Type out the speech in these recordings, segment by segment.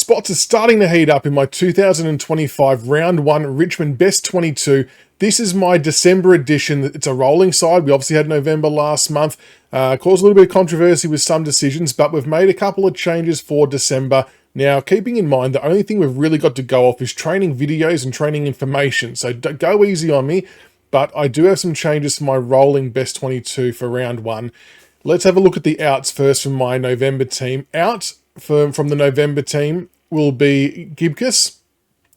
Spots are starting to heat up in my 2025 Round 1 Richmond Best 22. This is my December edition. It's a rolling side. We obviously had November last month. Caused a little bit of controversy with some decisions, but we've made a couple of changes for December. Now, keeping in mind, the only thing we've really got to go off is training videos and training information. So go easy on me, but I do have some changes to my rolling Best 22 for Round 1. Let's have a look at the outs first from my November team. Out from the November team will be Gibcus,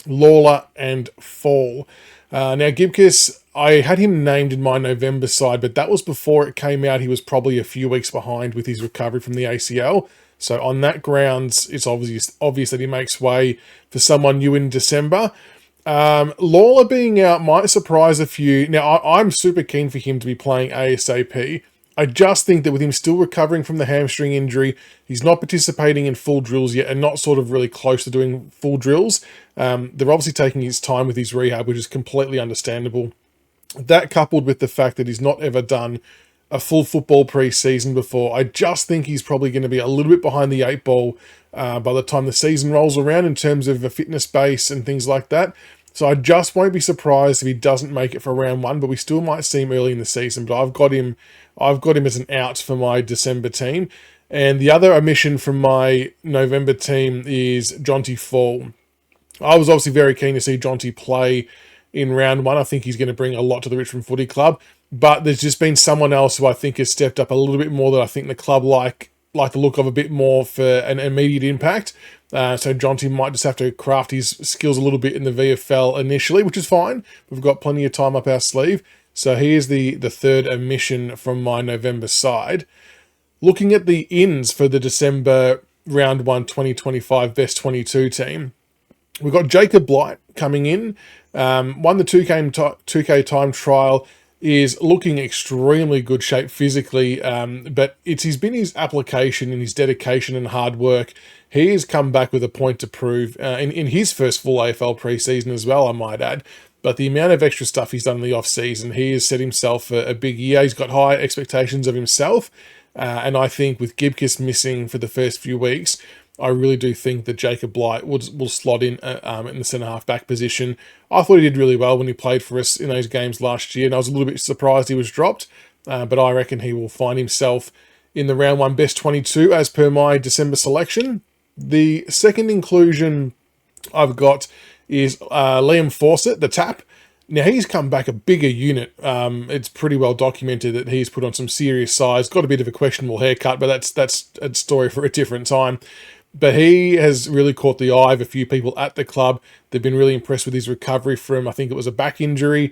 Lawler, and Fall. Now, Gibcus, I had him named in my November side, but that was before it came out. He was probably a few weeks behind with his recovery from the ACL. So on that grounds, it's obvious that he makes way for someone new in December. Lawler being out might surprise a few. Now, I'm super keen for him to be playing ASAP. I just think that with him still recovering from the hamstring injury, he's not participating in full drills yet and not sort of really close to doing full drills. They're obviously taking his time with his rehab, which is completely understandable. That coupled with the fact that he's not ever done a full football pre-season before, I just think he's probably going to be a little bit behind the 8 ball by the time the season rolls around in terms of a fitness base and things like that. So I just won't be surprised if he doesn't make it for round 1, but we still might see him early in the season. But I've got him as an out for my December team. And the other omission from my November team is Jonty Fall. I was obviously very keen to see Jonty play in round 1. I think he's going to bring a lot to the Richmond Footy Club. But there's just been someone else who I think has stepped up a little bit more that I think the club like the look of a bit more for an immediate impact. So Jonty might just have to craft his skills a little bit in the VFL initially, which is fine. We've got plenty of time up our sleeve. So here's the third omission from my November side. Looking at the ins for the December Round 1 2025 Best 22 team, we've got Jacob Blight coming in. Won the 2K time trial, is looking extremely good shape physically, but it's been his application and his dedication and hard work. He has come back with a point to prove in his first full AFL preseason as well, I might add. But the amount of extra stuff he's done in the off-season, he has set himself for a big year. He's got high expectations of himself. And I think with Gibcus missing for the first few weeks, I really do think that Jacob Blight will slot in the centre-half back position. I thought he did really well when he played for us in those games last year, and I was a little bit surprised he was dropped. But I reckon he will find himself in the Round 1 Best 22 as per my December selection. The second inclusion I've got is Liam Fawcett, the Tap. Now, he's come back a bigger unit. It's pretty well documented that he's put on some serious size, got a bit of a questionable haircut, but that's a story for a different time. But he has really caught the eye of a few people at the club. They've been really impressed with his recovery from, I think it was a back injury.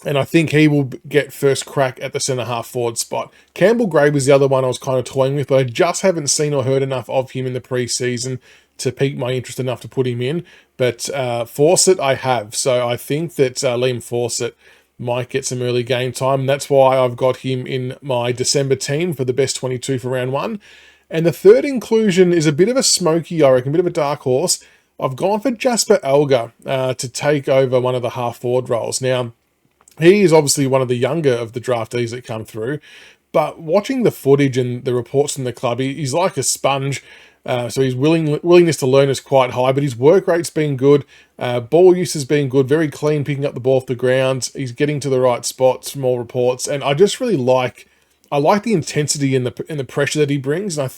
And I think he will get first crack at the centre-half forward spot. Campbell Gray was the other one I was kind of toying with, but I just haven't seen or heard enough of him in the pre-season to pique my interest enough to put him in. But Fawcett I have. So I think that Liam Fawcett might get some early game time. And that's why I've got him in my December team for the Best 22 for Round 1. And the third inclusion is a bit of a smoky, I reckon, a bit of a dark horse. I've gone for Jasper Elgar to take over one of the half-forward roles. Now, he is obviously one of the younger of the draftees that come through. But watching the footage and the reports from the club, he's like a sponge. So his willingness to learn is quite high, but his work rate's been good. Ball use has been good, very clean, picking up the ball off the ground. He's getting to the right spots from all reports, and I just really like the intensity and the pressure that he brings. And I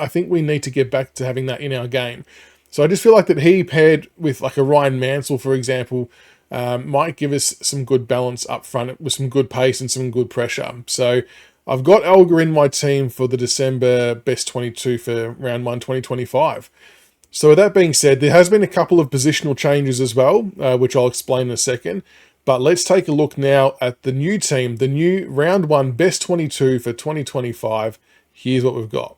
think we need to get back to having that in our game. So I just feel like that he paired with like a Ryan Mansell, for example, might give us some good balance up front with some good pace and some good pressure. So I've got Elgar in my team for the December Best 22 for Round 1 2025. So with that being said, there has been a couple of positional changes as well, which I'll explain in a second. But let's take a look now at the new team, the new Round 1 Best 22 for 2025. Here's what we've got.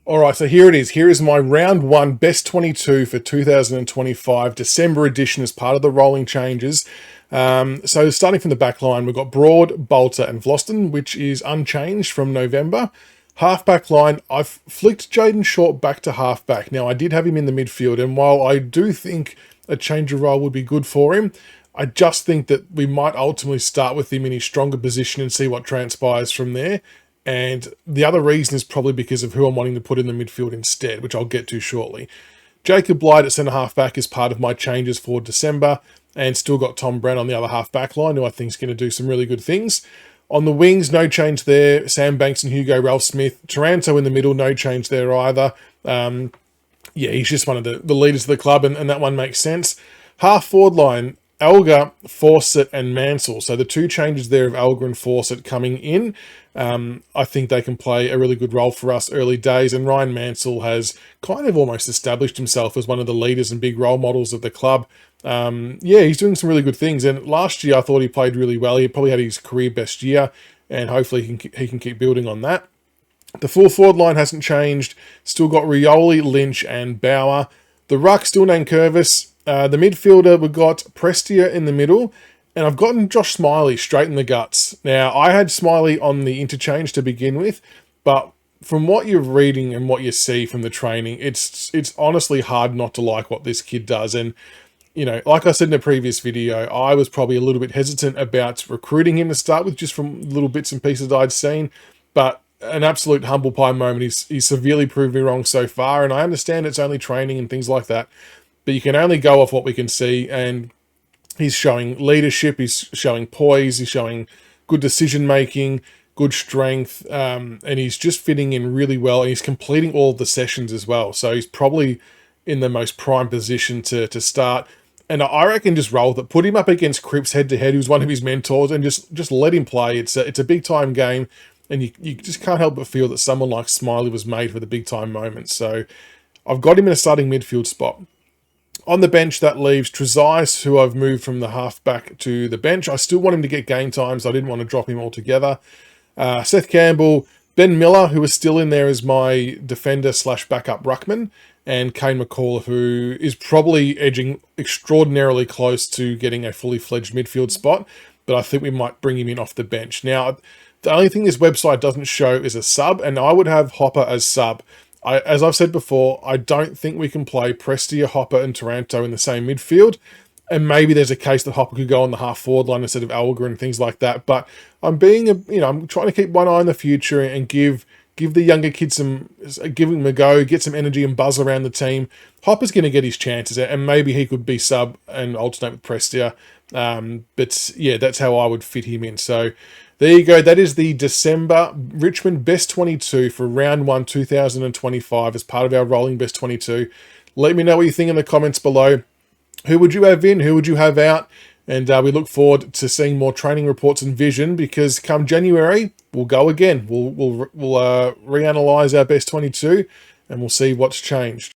All right, so here it is. Here is my Round 1 Best 22 for 2025 December edition as part of the rolling changes. So starting from the back line, we've got Broad, Bolter and Vlosten, which is unchanged from November. Half-back line, I've flicked Jaden Short back to half-back. Now, I did have him in the midfield, and while I do think a change of role would be good for him, I just think that we might ultimately start with him in his stronger position and see what transpires from there. And the other reason is probably because of who I'm wanting to put in the midfield instead, which I'll get to shortly. Jacob Blight at centre-half back is part of my changes for December, and still got Tom Brown on the other half-back line, who I think is going to do some really good things. On the wings, no change there. Sam Banks and Hugo Ralph-Smith. Taranto in the middle, no change there either. Yeah, he's just one of the leaders of the club, and that one makes sense. Half-forward line, Elgar, Fawcett, and Mansell. So the two changes there of Elgar and Fawcett coming in, I think they can play a really good role for us early days. And Ryan Mansell has kind of almost established himself as one of the leaders and big role models of the club. Yeah, he's doing some really good things. And last year, I thought he played really well. He probably had his career best year, and hopefully he can keep building on that. The full forward line hasn't changed. Still got Rioli, Lynch, and Bauer. The ruck still Nankervis. The midfielder, we've got Prestia in the middle, and I've gotten Josh Smiley straight in the guts. Now, I had Smiley on the interchange to begin with, but from what you're reading and what you see from the training, it's honestly hard not to like what this kid does. And, you know, like I said in the previous video, I was probably a little bit hesitant about recruiting him to start with, just from little bits and pieces I'd seen, but an absolute humble pie moment. He's severely proved me wrong so far, and I understand it's only training and things like that, but you can only go off what we can see, and he's showing leadership, he's showing poise, he's showing good decision-making, good strength, and he's just fitting in really well, and he's completing all of the sessions as well. So he's probably in the most prime position to start. And I reckon just roll with it. Put him up against Cripps head-to-head, who's one of his mentors, and just let him play. It's a big-time game, and you just can't help but feel that someone like Smiley was made for the big-time moments. So I've got him in a starting midfield spot. On the bench, that leaves Trezise, who I've moved from the half-back to the bench. I still want him to get game time, so I didn't want to drop him altogether. Seth Campbell, Ben Miller, who is still in there as my defender/backup ruckman, and Kane McCall, who is probably edging extraordinarily close to getting a fully fledged midfield spot, but I think we might bring him in off the bench. Now, the only thing this website doesn't show is a sub, and I would have Hopper as sub. As I've said before, I don't think we can play Prestia, Hopper, and Taranto in the same midfield. And maybe there's a case that Hopper could go on the half-forward line instead of Elgar and things like that. But I'm I'm trying to keep one eye on the future and give the younger kids give them a go, get some energy and buzz around the team. Hopper's going to get his chances, and maybe he could be sub and alternate with Prestia. But yeah, that's how I would fit him in. So there you go. That is the December Richmond Best 22 for Round 1 2025 as part of our rolling Best 22. Let me know what you think in the comments below. Who would you have in? Who would you have out? And we look forward to seeing more training reports and vision, because come January, we'll go again. We'll reanalyze our Best 22, and we'll see what's changed.